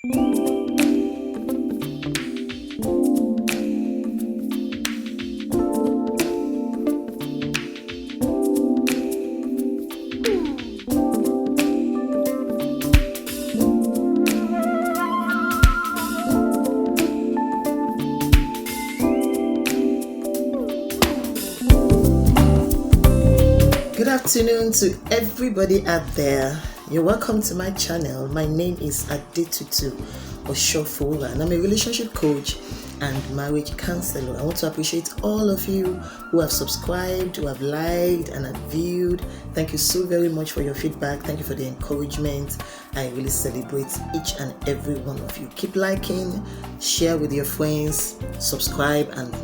Good afternoon to everybody out there. You're welcome to my channel. My name is Adetutu Osofowora, and I'm a relationship coach and marriage counselor. I want to appreciate all of you who have subscribed, who have liked, and have viewed. Thank you so very much for your feedback. Thank you for the encouragement. I really celebrate each and every one of you. Keep liking, share with your friends, subscribe, and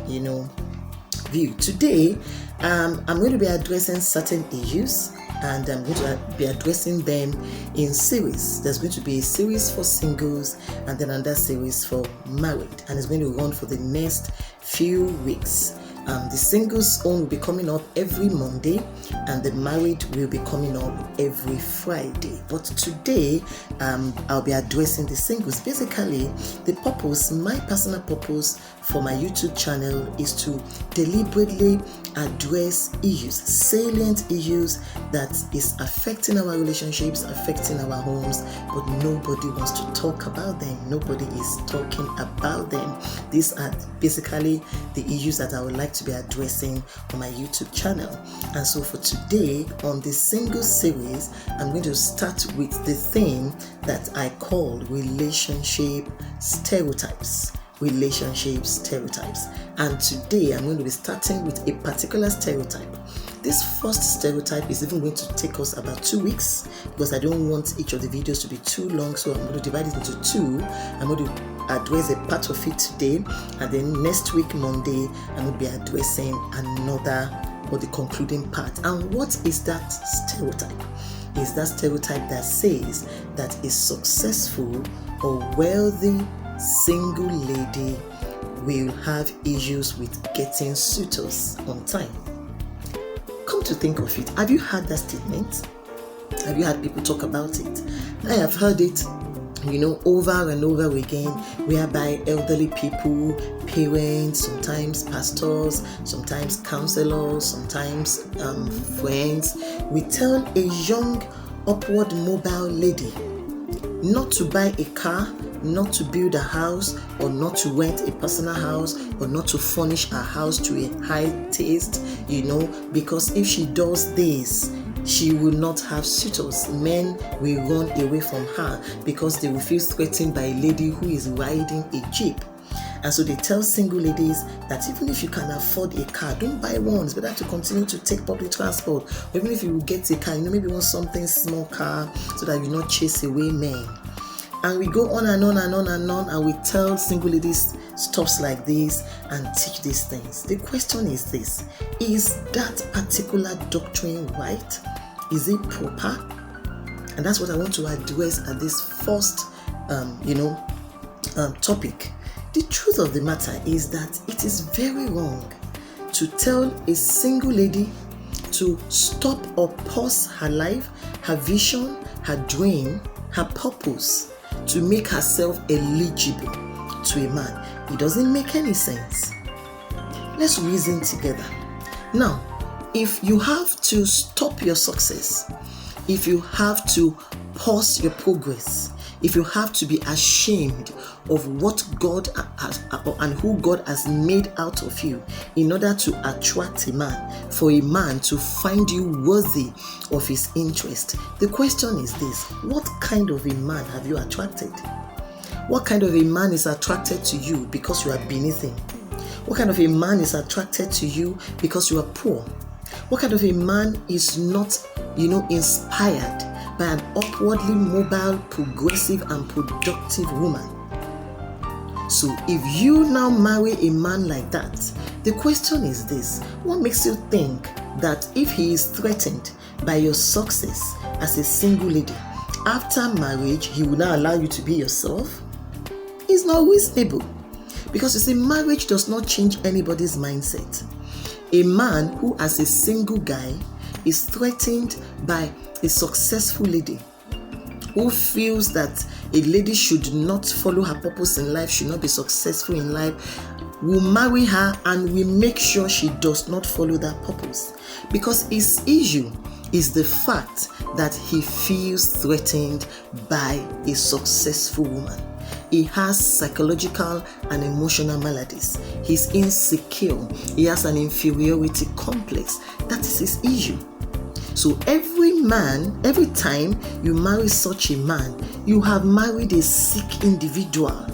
view. Today, I'm going to be addressing certain issues, and I'm going to be addressing them in series. There's going to be a series for singles and then another series for married, and it's going to run for the next few weeks. The singles own will be coming up every Monday, and the married will be coming up every Friday. But today, I'll be addressing the singles. Basically, my personal purpose for my YouTube channel is to deliberately address issues, salient issues that is affecting our relationships, affecting our homes, but nobody wants to talk about them. Nobody is talking about them. These are basically the issues that I would like to be addressing on my YouTube channel. And so for today, on the single series, I'm going to start with the theme that I call relationship stereotypes. And today I'm going to be starting with a particular stereotype. This first stereotype is even going to take us about 2 weeks, because I don't want each of the videos to be too long, so I'm going to divide it into two. I'm going to address a part of it today, and then next week Monday I'm going to be addressing another, or the concluding part. And what is that stereotype? Is that stereotype that says that a successful or wealthy single lady will have issues with getting suitors on time. Come to think of it, have you heard that statement? Have you heard people talk about it? I have heard it, over and over again, whereby elderly people, parents, sometimes pastors, sometimes counselors, sometimes friends, we tell a young, upward mobile lady not to buy a car, not to build a house, or not to rent a personal house, or not to furnish her house to a high taste, because if she does this, she will not have suitors. Men will run away from her because they will feel threatened by a lady who is riding a jeep. And so they tell single ladies that even if you can afford a car, don't buy one. It's better to continue to take public transport. Or even if you get a car, maybe want something small car so that you not chase away men. And we go on and on and on and on, and we tell single ladies stuffs like this and teach these things. The question is this: is that particular doctrine right? Is it proper? And that's what I want to address at this first, topic. The truth of the matter is that it is very wrong to tell a single lady to stop or pause her life, her vision, her dream, her purpose, to make herself eligible to a man. It doesn't make any sense. Let's reason together. Now, if you have to stop your success, if you have to pause your progress, if you have to be ashamed of what God has, and who God has made out of you in order to attract a man, for a man to find you worthy of his interest, the question is this: what kind of a man have you attracted? What kind of a man is attracted to you because you are beneath him? What kind of a man is attracted to you because you are poor? What kind of a man is not, inspired by an upwardly mobile, progressive, and productive woman? So if you now marry a man like that, the question is this: what makes you think that if he is threatened by your success as a single lady, after marriage he will not allow you to be yourself? It's not reasonable. Because you see, marriage does not change anybody's mindset. A man who, as a single guy, is threatened by a successful lady who feels that a lady should not follow her purpose in life, should not be successful in life, will marry her and will make sure she does not follow that purpose. Because his issue is the fact that he feels threatened by a successful woman. He has psychological and emotional maladies. He's insecure. He has an inferiority complex. That is his issue. So every time you marry such a man, you have married a sick individual.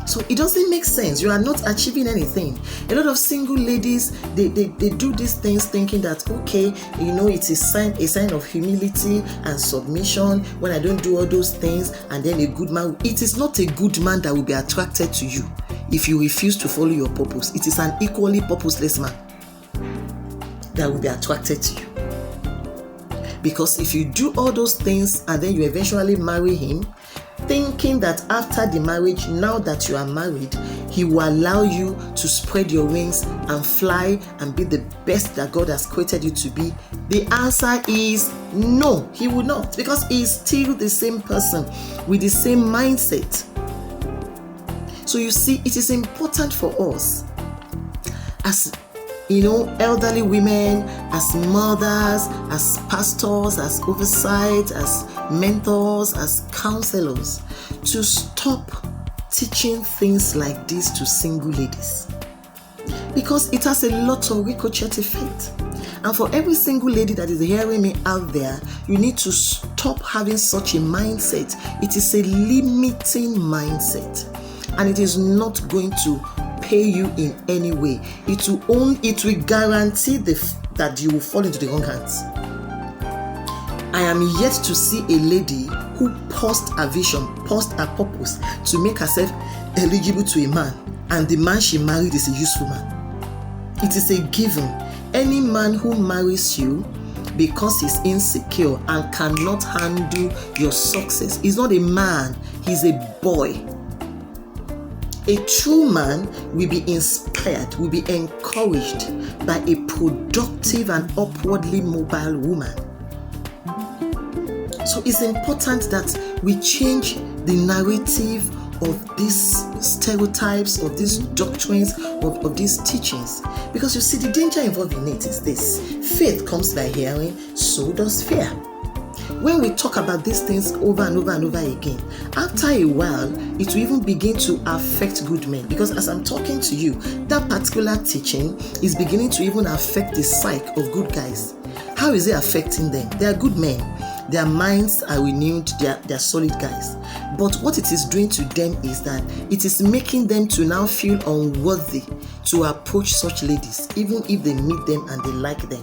So it doesn't make sense. You are not achieving anything. A lot of single ladies, they do these things thinking that, okay, it's a sign of humility and submission when I don't do all those things, and then a good man. It is not a good man that will be attracted to you if you refuse to follow your purpose. It is an equally purposeless man that will be attracted to you. Because if you do all those things and then you eventually marry him, thinking that after the marriage, now that you are married, he will allow you to spread your wings and fly and be the best that God has created you to be, the answer is no, he will not, because he is still the same person with the same mindset. So you see, it is important for us as elderly women, as mothers, as pastors, as oversight, as mentors, as counselors, to stop teaching things like this to single ladies, because it has a lot of ricochet effect. And for every single lady that is hearing me out there, you need to stop having such a mindset. It is a limiting mindset, and it is not going to pay you in any way. It will guarantee that you will fall into the wrong hands. I am yet to see a lady who paused her vision, paused her purpose to make herself eligible to a man, and the man she married is a useful man. It is a given. Any man who marries you because he's insecure and cannot handle your success is not a man, he's a boy. A true man will be inspired, will be encouraged by a productive and upwardly mobile woman. So it's important that we change the narrative of these stereotypes, of these doctrines, of these teachings. Because you see, the danger involved in it is this: faith comes by hearing, so does fear. When we talk about these things over and over and over again, after a while, it will even begin to affect good men. Because as I'm talking to you, that particular teaching is beginning to even affect the psyche of good guys. How is it affecting them? They are good men. Their minds are renewed. They are solid guys. But what it is doing to them is that it is making them to now feel unworthy to approach such ladies, even if they meet them and they like them.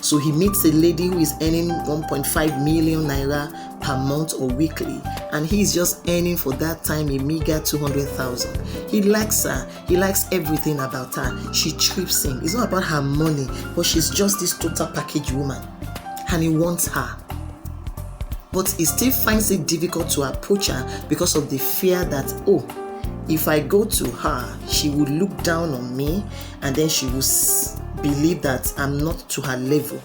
So he meets a lady who is earning 1.5 million naira per month or weekly, and he is just earning for that time a meager 200,000. He likes her. He likes everything about her. She trips him. It's not about her money, but she's just this total package woman, and he wants her. But he still finds it difficult to approach her because of the fear that, if I go to her, she will look down on me, and then she will believe that I'm not to her level,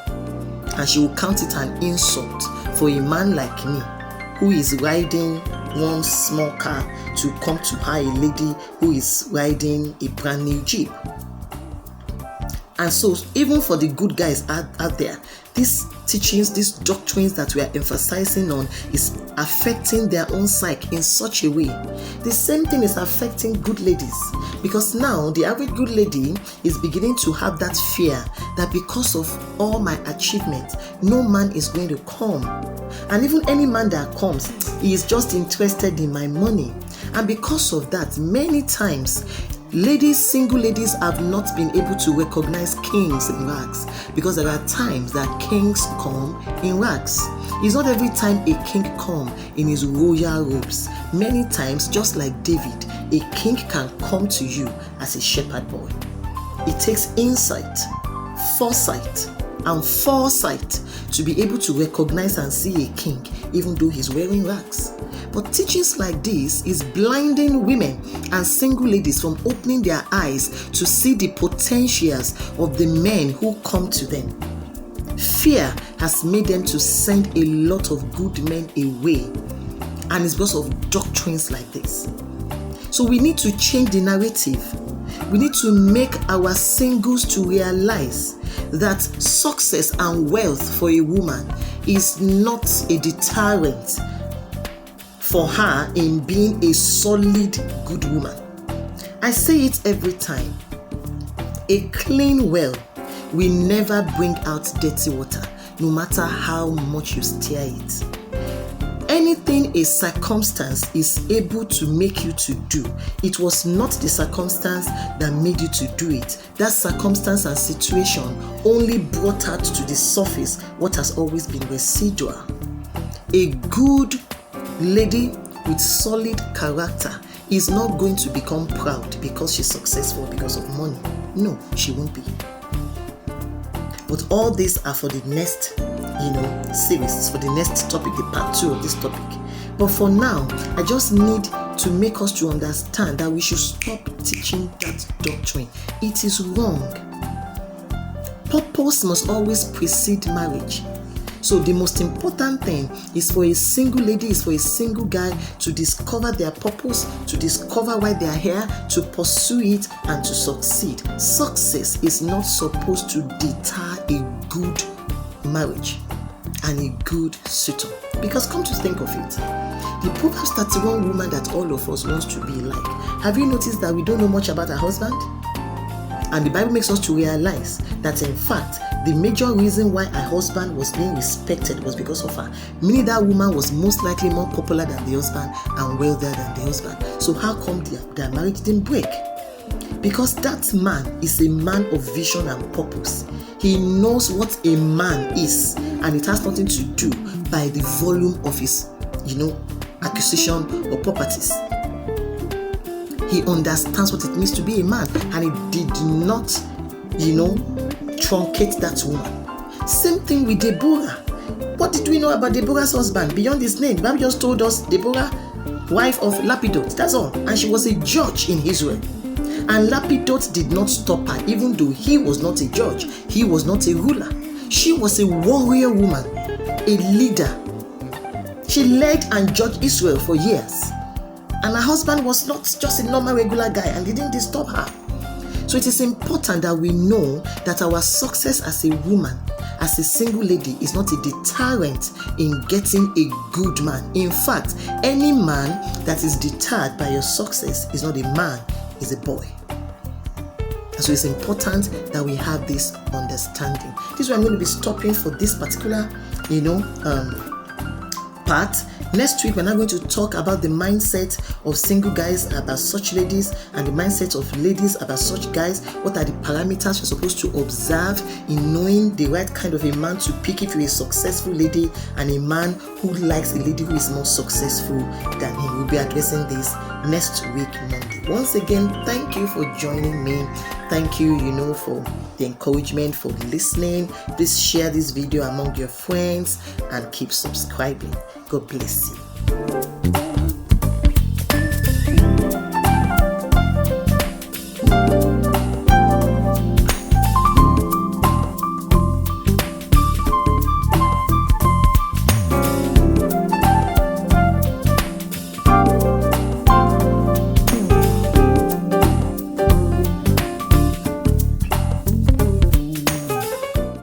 and she will count it an insult for a man like me who is riding one small car to come to her, a lady who is riding a brand new Jeep. And so even for the good guys out there, these teachings, these doctrines that we are emphasizing on is affecting their own psyche in such a way. The same thing is affecting good ladies, because now the average good lady is beginning to have that fear that because of all my achievements, no man is going to come. And even any man that comes, he is just interested in my money. And because of that, many times single ladies have not been able to recognize kings in rags, because there are times that kings come in rags. It's not every time a king comes in his royal robes. Many times, just like David, a king can come to you as a shepherd boy. It takes insight, foresight, and foresight to be able to recognize and see a king, even though he's wearing rags. But teachings like this is blinding women and single ladies from opening their eyes to see the potentials of the men who come to them. Fear has made them to send a lot of good men away, and it's because of doctrines like this. So we need to change the narrative. We need to make our singles to realize that success and wealth for a woman is not a deterrent for her in being a solid, good woman. I say it every time. A clean well will never bring out dirty water, no matter how much you stir it. Anything a circumstance is able to make you to do, it was not the circumstance that made you to do it. That circumstance and situation only brought out to the surface what has always been residual. A good lady with solid character is not going to become proud because she's successful because of money. No, she won't be. But all these are for the next series, for the next topic, the part 2 of this topic. But for now, I just need to make us to understand that we should stop teaching that doctrine. It is wrong. Purpose must always precede marriage. So the most important thing is for a single lady, is for a single guy to discover their purpose, to discover why they are here, to pursue it and to succeed. Success is not supposed to deter a good marriage and a good suitor. Because come to think of it, the Proverbs 31 woman that all of us wants to be like, have you noticed that we don't know much about her husband? And the Bible makes us to realize that in fact, the major reason why her husband was being respected was because of her. Meaning that woman was most likely more popular than the husband and wealthier than the husband. So how come their marriage didn't break? Because that man is a man of vision and purpose. He knows what a man is, and it has nothing to do by the volume of his, acquisition or properties. He understands what it means to be a man, and he did not, truncate that woman. Same thing with Deborah. What did we know about Deborah's husband beyond his name? The Bible just told us Deborah, wife of Lapidot. That's all. And she was a judge in Israel. And Lapidot did not stop her, even though he was not a judge. He was not a ruler. She was a warrior woman, a leader. She led and judged Israel for years. And her husband was not just a normal regular guy and didn't disturb her. So it is important that we know that our success as a woman, as a single lady, is not a deterrent in getting a good man. In fact, any man that is deterred by your success is not a man, is a boy. So it's important that we have this understanding. This is where I'm going to be stopping for this particular, part. Next week, we're now going to talk about the mindset of single guys about such ladies and the mindset of ladies about such guys. What are the parameters you're supposed to observe in knowing the right kind of a man to pick if you're a successful lady and a man who likes a lady who is more successful than him. We'll be addressing this next week, Monday. Once again, thank you for joining me. Thank you, for the encouragement, for listening. Please share this video among your friends and keep subscribing. God bless you.